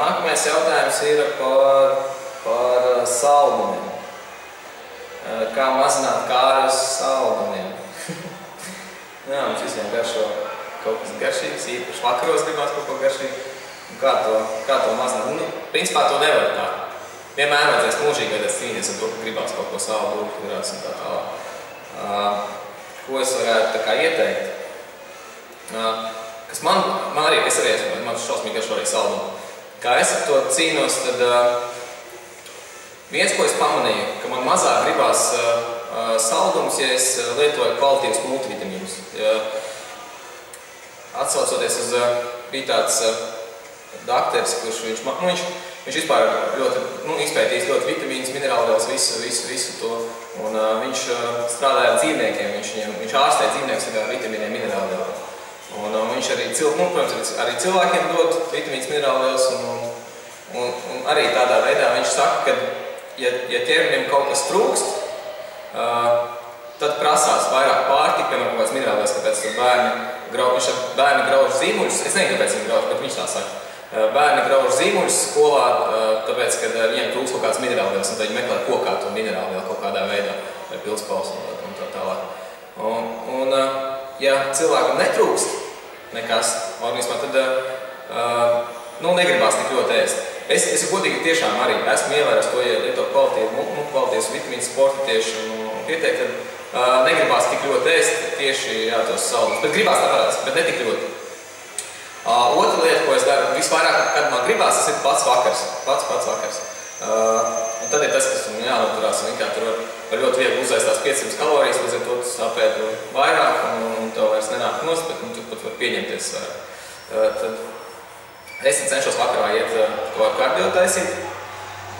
Nākamais jautājums ir par saldumiem. Kā mazināt kāru uz saldumiem? Jā, mums visiem garšo kaut kas garšīgs, īpaši vakaros gribās kaut ko garšīgu. Kā to mazināt? Nu, principā to nevar tā. Vienmēr vajadzēs mūžīgi vajadzēs cīnīties ar to, ka gribās kaut ko saldu, gribās un tā tālāk. Ko es varētu tā kā ieteikt? Kas man arī, es arī esmu, man šausmīgi garšo arī saldumu. Kā es ar to cīnos, tad viens, ko es pamanīju, ka man mazāk gribās saldumus, ja es lietoju kvalitīvus multivitamīnus. Atsaucoties uz, bija tāds dakteris, kurš viņš vispār ļoti izpētījis ļoti vitamīnus, minerālvielas, visu to. Un viņš strādāja ar dzīvniekiem, viņš ārstēja dzīvniekus ar vitamīniem, minerālvielām. Un viņš arī, protams, arī cilvēkiem dod vitamīnas, minerālvielas, un arī tādā veidā viņš saka, ka ja ķermenim kaut kas trūkst, tad prasās vairāk pārtika, piemēram, kaut kāds minerālvielas, kāpēc bērni grauž zīmuļus. Es nezinu, kāpēc viņi grauž, bet viņš tā saka. Bērni grauž zīmuļus skolā, tāpēc, ka viņiem trūkst kaut kāds minerālvielas, un tad viņi meklē kokā to minerālvielu kaut kādā veidā, vai pilspausu un tā tālāk. Un ja cilvēkam netrūkst nekas organismā, tad negribās tik ļoti ēst. Es godīgi tiešām arī esmu ievērojis to, ja lieto kvalitīvas vitamīnas sporta tieši un pieteikt, tad negribās tik ļoti ēst tieši tos saldumus. Bet gribās tāpēc, bet ne tik ļoti. Otra lieta, ko es daru visvairāk, kad man gribās, tas ir pats vakars. Pats vakars. Un tad ir tas, kas man jānoturās, un tur var ļoti viegli uzēst tās 500 kalorijas, līdz ar to tas apēd vairāk, un tev vairs nenāk nost, bet tu pat var pieņemties vairāk. Tad es cenšos vakarā iet to kardio taisīt,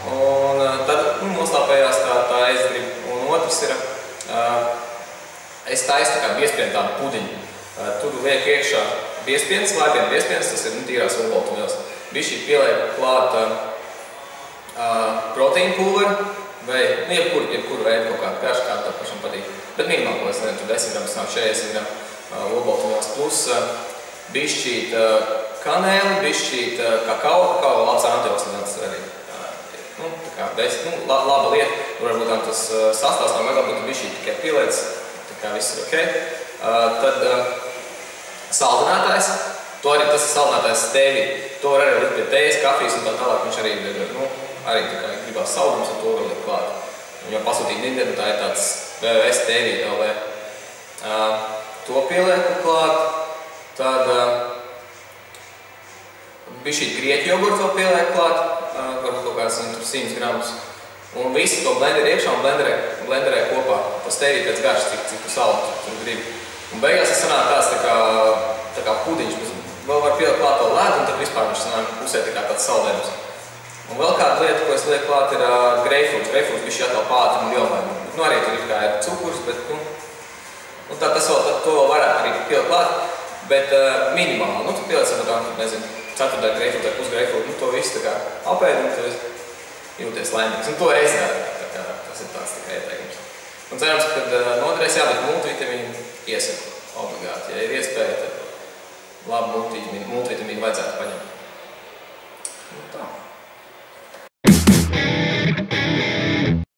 un tad noslāpējās tā ēstgriba. Un otrs ir, es taisu tā kā biespienu tādu pudiņu. Tur liek iekšā biespiens, laipienu biespiens, tas ir tīrās olbaltumvielas. Bišķi pieliek klāt proteīnu pulveri, vai jebkuru veidu kaut kādu garšu, kādu tā pašam patīk. Bet minimāli, ko es nezinu, tur 10 gramus, 40 gramu olbaltumvielas plus bišķīt kanēli, bišķīt kakao labs antioksidants arī. Laba lieta, varbūt tam tas sastāvs nav vajag, bet bišķīt tikai pieliec, tā kā viss ir ok. Tad saldinātājs, tas ir saldinātājs stēvī, to var arī likt pie tējas, kafijas un tā tālāk, viņš arī tā kā gribās saldumus, un to var likt klāt. Un jau pasūtīt internetā ir tāds www stēvī LV. To pielieku klāt, tad bišķīt grieķu jogurtu vēl pielieku klāt, varbūt kaut kāds 100 gramus. Un visu to blenderi iekšā un blenderē kopā. Tas stēvī pēc garšas, cik tu saldu tur gribi. Un beigās tas sanāk tā kā pudiņš, vēl var pielikt klāt to ledu, un tad vispār viņš sanāk pusē tāds saldējums. Un vēl kāda lieta, ko es lieku klāt, ir greifrūts. Greifrūts bišķi jātāl pātri un lielmaiņu. Arī tur ir cukurs, bet tas vēl varētu arī pielikt klāt, bet minimāli. Tu pieliec varbūt, nezinu, ceturtā greifrūta vai pusgreifrūta, to visu tā kā apēd, un tu jūties laimīgs. Un to es daru, tas ir tāds tikai ieteikums. Un cerams, ka noderēs, bet multivitamīnu iesaku obligāti. Ja ir iespēja, tad labu multivitamīnu vajadzētu paņemt. Tā.